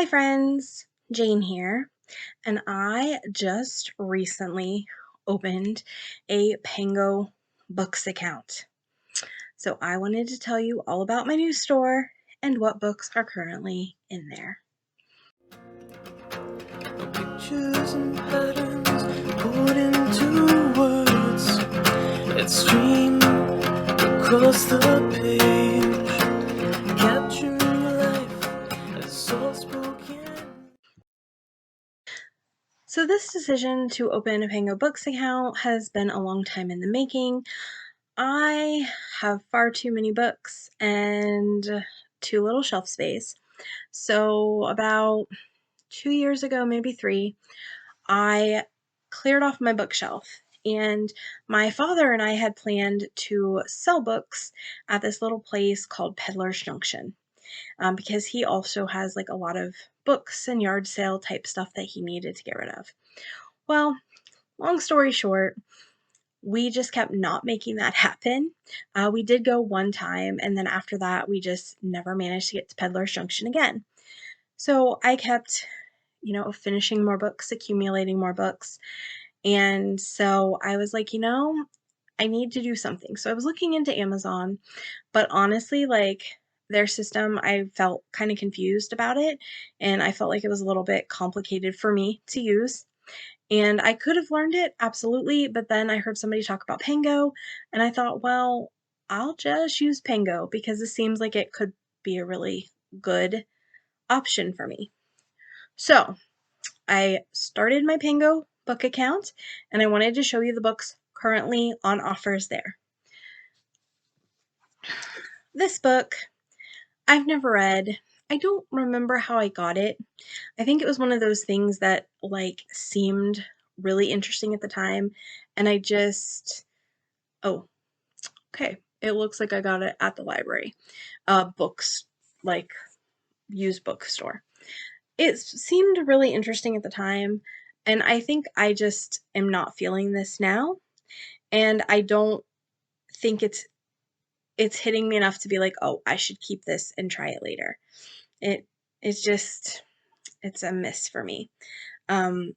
Hi friends, Jane here, and I just recently opened a Pango Books account. So I wanted to tell you all about my new store and what books are currently in there. Pictures and patterns put into words that stream across the page, capturing life as soft-spoken. So this decision to open a Pango Books account has been a long time in the making. I have far too many books and too little shelf space. So about 2 years ago, maybe 3, I cleared off my bookshelf, and my father and I had planned to sell books at this little place called Peddler's Junction, because he also has like a lot of books and yard sale type stuff that he needed to get rid of. Well, long story short, we just kept not making that happen. We did go one time, and then after that, we just never managed to get to Peddler's Junction again. So I kept, finishing more books, accumulating more books. And so I was like, I need to do something. So I was looking into Amazon, but honestly, like their system, I felt kind of confused about it. And I felt like it was a little bit complicated for me to use. And I could have learned it, absolutely. But then I heard somebody talk about Pango, and I thought, well, I'll just use Pango because this seems like it could be a really good option for me. So I started my Pango book account, and I wanted to show you the books currently on offers there. This book I've never read. I don't remember how I got it. I think it was one of those things that like seemed really interesting at the time, and I just oh, okay. It looks like I got it at the library. Books, like used bookstore. It seemed really interesting at the time, and I think I just am not feeling this now, and I don't think it's hitting me enough to be like, "Oh, I should keep this and try it later." It it's just it's a miss for me. Um,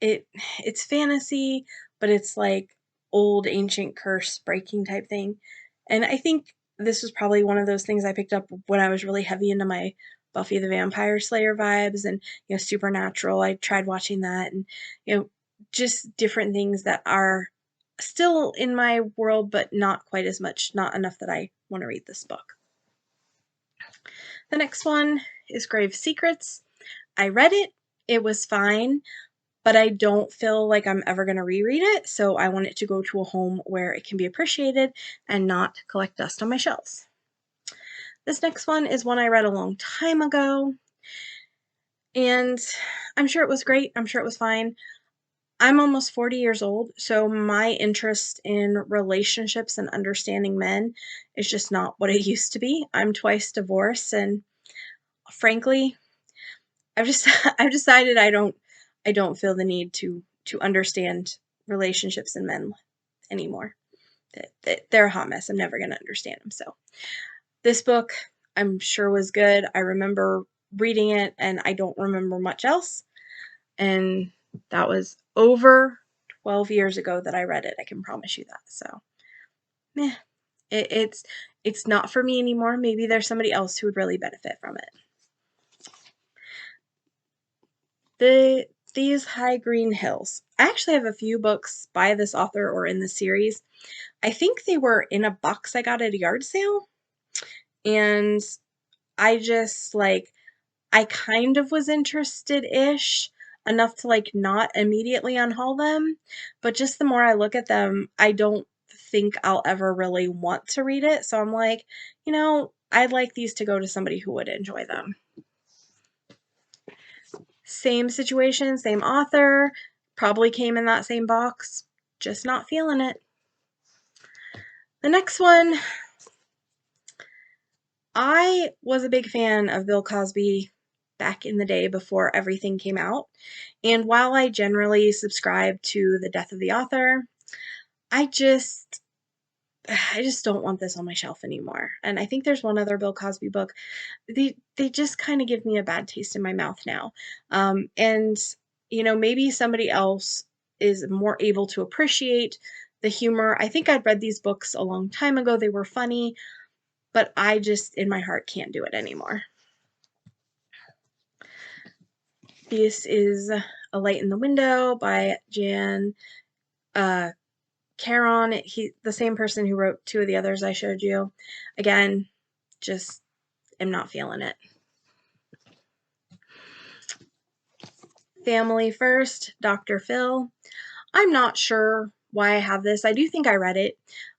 it's fantasy, but it's like old ancient curse breaking type thing. And I think this was probably one of those things I picked up when I was really heavy into my Buffy the Vampire Slayer vibes and Supernatural. I tried watching that, and just different things that are still in my world but not quite as much, not enough that I want to read this book. The next one is Grave Secrets. I read it. It was fine, but I don't feel like I'm ever going to reread it, so I want it to go to a home where it can be appreciated and not collect dust on my shelves. This next one is one I read a long time ago, and I'm sure it was great. I'm sure it was fine. I'm almost 40 years old, so my interest in relationships and understanding men is just not what it used to be. I'm twice divorced, and frankly, I've just I've decided I don't feel the need to understand relationships and men anymore. They're a hot mess. I'm never going to understand them. So this book I'm sure was good. I remember reading it, and I don't remember much else. And that was over 12 years ago that I read it. I can promise you that. So, meh. It's not for me anymore. Maybe there's somebody else who would really benefit from it. These High Green Hills. I actually have a few books by this author or in the series. I think they were in a box I got at a yard sale, and I just I kind of was interested-ish enough to not immediately unhaul them, but just the more I look at them, I don't think I'll ever really want to read it. So I'm like, I'd like these to go to somebody who would enjoy them. Same situation, same author, probably came in that same box, just not feeling it. The next one, I was a big fan of Bill Cosby back in the day before everything came out, and while I generally subscribe to the death of the author, I just I just don't want this on my shelf anymore. And I think there's one other Bill Cosby book. They just kind of give me a bad taste in my mouth now. And maybe somebody else is more able to appreciate the humor. I think I'd read these books a long time ago. They were funny, but I just in my heart can't do it anymore. This is A Light in the Window by Jan Caron. The same person who wrote two of the others I showed you. Again, just am not feeling it. Family First, Dr. Phil. I'm not sure why I have this. I do think I read it.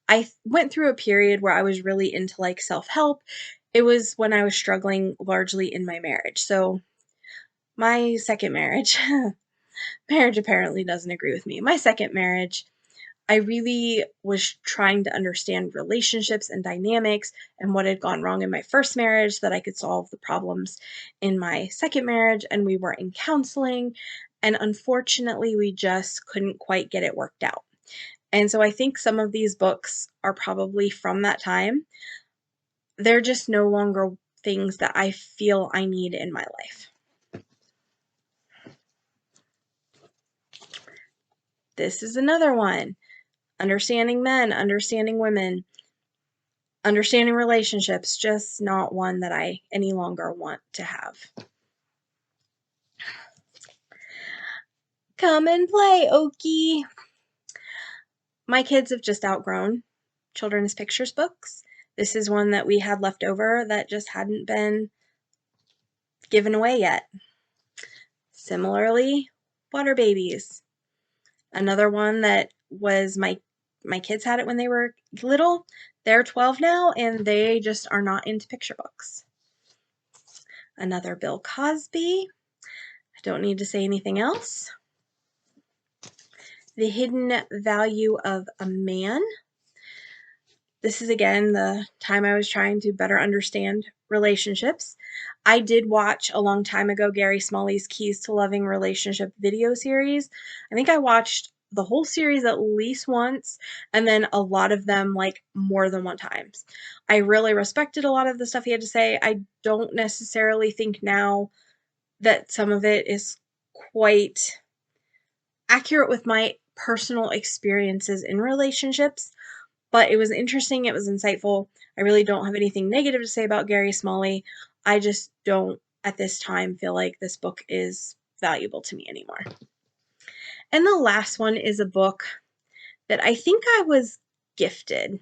I went through a period where I was really into like self-help. It was when I was struggling largely in my marriage. So my second marriage, marriage apparently doesn't agree with me. My second marriage, I really was trying to understand relationships and dynamics and what had gone wrong in my first marriage so that I could solve the problems in my second marriage. And we were in counseling. And unfortunately, we just couldn't quite get it worked out. And so I think some of these books are probably from that time. They're just no longer things that I feel I need in my life. This is another one. Understanding Men, Understanding Women, Understanding Relationships, just not one that I any longer want to have. Come and play, Okie. My kids have just outgrown children's pictures books. This is one that we had left over that just hadn't been given away yet. Similarly, Water Babies. Another one that was my kids had it when they were little. They're 12 now and they just are not into picture books. Another Bill Cosby. I don't need to say anything else. The Hidden Value of a Man. This is again the time I was trying to better understand relationships. I did watch a long time ago Gary Smalley's Keys to Loving Relationship video series. I think I watched the whole series at least once, and then a lot of them like more than one times. I really respected a lot of the stuff he had to say. I don't necessarily think now that some of it is quite accurate with my personal experiences in relationships, but it was interesting. It was insightful. I really don't have anything negative to say about Gary Smalley. I just don't, at this time, feel like this book is valuable to me anymore. And the last one is a book that I think I was gifted.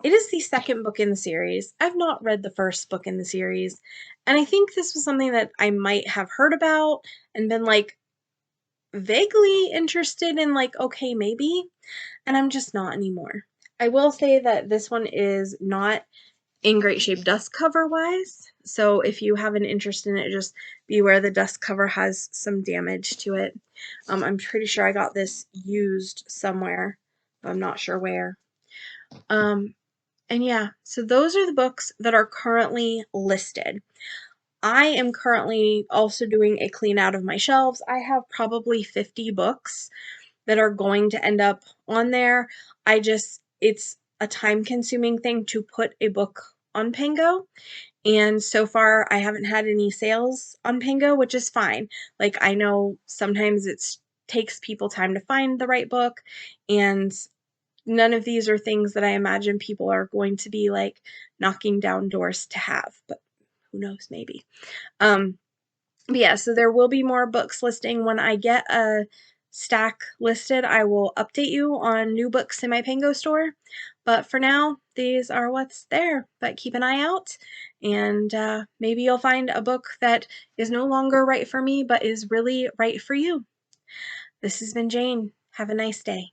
It is the second book in the series. I've not read the first book in the series, and I think this was something that I might have heard about and been like vaguely interested in, like, okay, maybe, and I'm just not anymore. I will say that this one is not in great shape dust cover wise, so if you have an interest in it, just beware the dust cover has some damage to it. I'm pretty sure I got this used somewhere, but I'm not sure where. And yeah, so those are the books that are currently listed. I am currently also doing a clean out of my shelves. I have probably 50 books that are going to end up on there. It's a time consuming thing to put a book on Pango. And so far I haven't had any sales on Pango, which is fine. Like, I know sometimes it takes people time to find the right book, and none of these are things that I imagine people are going to be like knocking down doors to have, but who knows, maybe. But yeah, so there will be more books listing. When I get a stack listed, I will update you on new books in my Pango store. But for now, these are what's there. But keep an eye out, and maybe you'll find a book that is no longer right for me, but is really right for you. This has been Jane. Have a nice day.